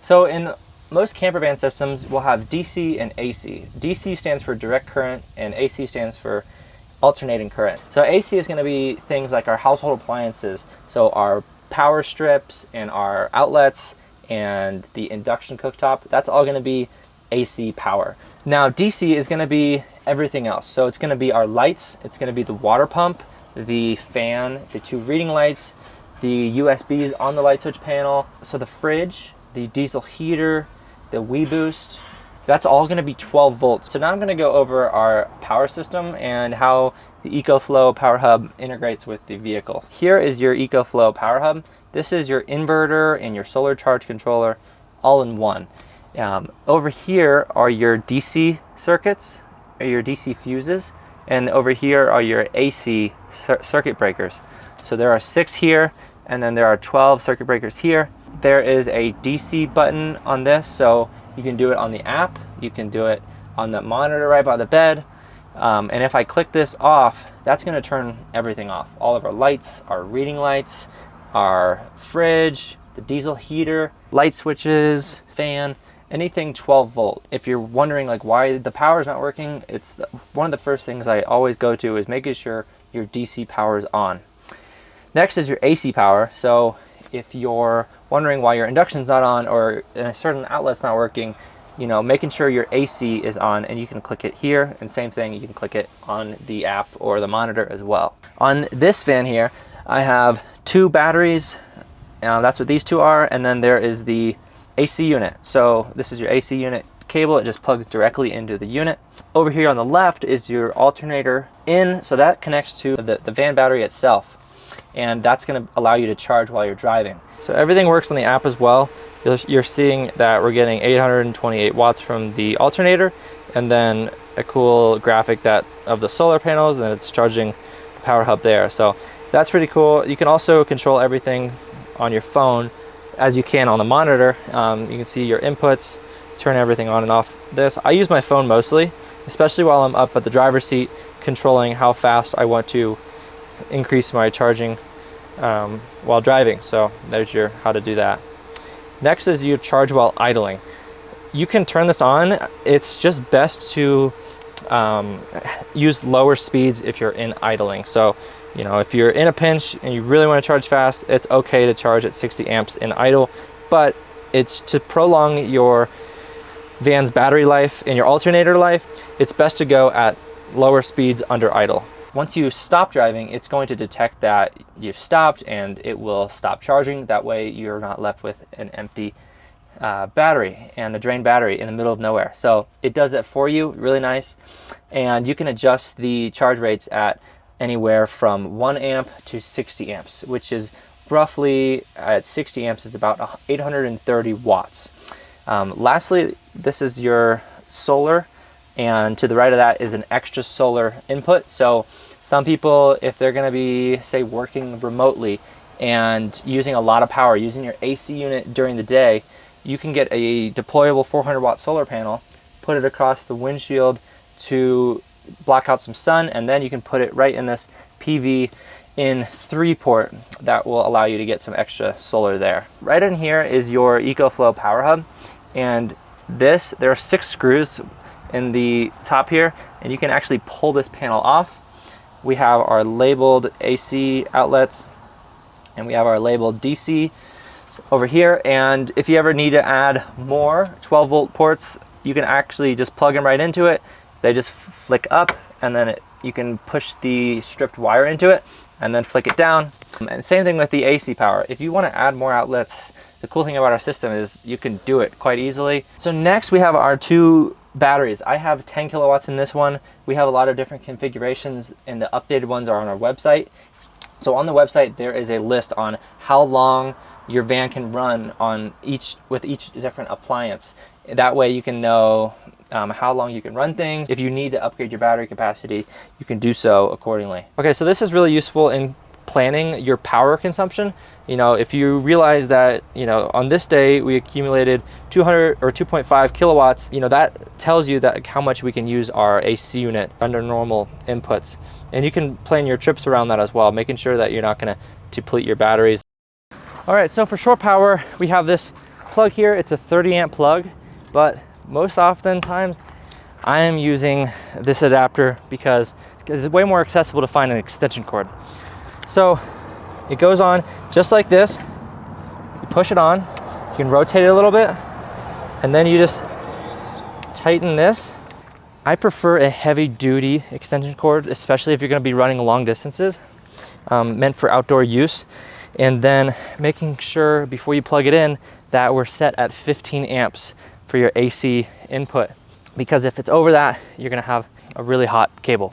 So in most camper van systems, we'll have DC and AC. DC stands for direct current and AC stands for alternating current. So AC is going to be things like our household appliances, so our power strips and our outlets and the induction cooktop. That's all going to be AC power. Now DC is going to be everything else. So it's going to be our lights, it's going to be the water pump, the fan, the 2 reading lights, the USBs on the light switch panel, so the fridge, the diesel heater, the WeBoost. That's all going to be 12 volts. So now I'm going to go over our power system and how the EcoFlow Power Hub integrates with the vehicle. Here is your EcoFlow Power Hub. This is your inverter and your solar charge controller all in one. Over here are your DC circuits, or your DC fuses, and over here are your AC circuit breakers. So there are 6 here, and then there are 12 circuit breakers here. There is a DC button on this, so you can do it on the app, you can do it on the monitor right by the bed, and if I click this off, that's going to turn everything off. All of our lights, our reading lights, our fridge, the diesel heater, light switches, fan, anything 12 volt. If you're wondering like why the power is not working, it's one of the first things I always go to is making sure your DC power is on. Next is your AC power. So if you're wondering why your induction's not on or a certain outlet's not working, you know, making sure your AC is on, and you can click it here, and same thing, you can click it on the app or the monitor as well. On this fan here, I have 2 batteries, that's what these 2 are, and then there is the AC unit. So this is your AC unit cable, it just plugs directly into the unit. Over here on the left is your alternator in, so that connects to the van battery itself, and that's going to allow you to charge while you're driving. So everything works on the app as well. You're seeing that we're getting 828 watts from the alternator, and then a cool graphic that of the solar panels, and it's charging the power hub there. So that's pretty cool. You can also control everything on your phone as you can on the monitor. You can see your inputs, turn everything on and off this. I use my phone mostly, especially while I'm up at the driver's seat, controlling how fast I want to increase my charging while driving. So there's your how to do that. Next is your charge while idling. You can turn this on. It's just best to use lower speeds if you're in idling. So, you know, if you're in a pinch and you really want to charge fast, it's okay to charge at 60 amps in idle, but it's to prolong your van's battery life and your alternator life, it's best to go at lower speeds under idle. Once you stop driving, it's going to detect that you've stopped and it will stop charging. That way you're not left with an empty battery and a drained battery in the middle of nowhere. So it does it for you, really nice. And you can adjust the charge rates at anywhere from 1 amp to 60 amps, which is roughly at 60 amps, it's about 830 watts. Lastly, this is your solar, and to the right of that is an extra solar input. So some people, if they're going to be, say, working remotely and using a lot of power, using your AC unit during the day, you can get a deployable 400 watt solar panel, put it across the windshield to block out some sun, and then you can put it right in this PV in 3 port that will allow you to get some extra solar there. Right in here is your EcoFlow Power Hub, and there are 6 screws in the top here, and you can actually pull this panel off. We have our labeled AC outlets, and we have our labeled DC over here, and if you ever need to add more 12 volt ports, you can actually just plug them right into it. They just flick up, and then you can push the stripped wire into it and then flick it down. And same thing with the AC power. If you want to add more outlets, the cool thing about our system is you can do it quite easily. So next we have our 2 batteries. I have 10 kilowatts in this one. We have a lot of different configurations, and the updated ones are on our website. So on the website there is a list on how long your van can run on with each different appliance. That way you can know how long you can run things. If you need to upgrade your battery capacity, you can do so accordingly. Okay, so this is really useful in planning your power consumption. You know, if you realize that, you know, on this day we accumulated 200 or 2.5 kilowatts, you know, that tells you that how much we can use our AC unit under normal inputs. And you can plan your trips around that as well, making sure that you're not going to deplete your batteries. All right, so for shore power, we have this plug here, it's a 30 amp plug, but most oftentimes I am using this adapter because it's way more accessible to find an extension cord. So it goes on just like this. You push it on, you can rotate it a little bit, and then you just tighten this. I prefer a heavy duty extension cord, especially if you're going to be running long distances, meant for outdoor use. And then making sure before you plug it in that we're set at 15 amps for your AC input, because if it's over that, you're going to have a really hot cable.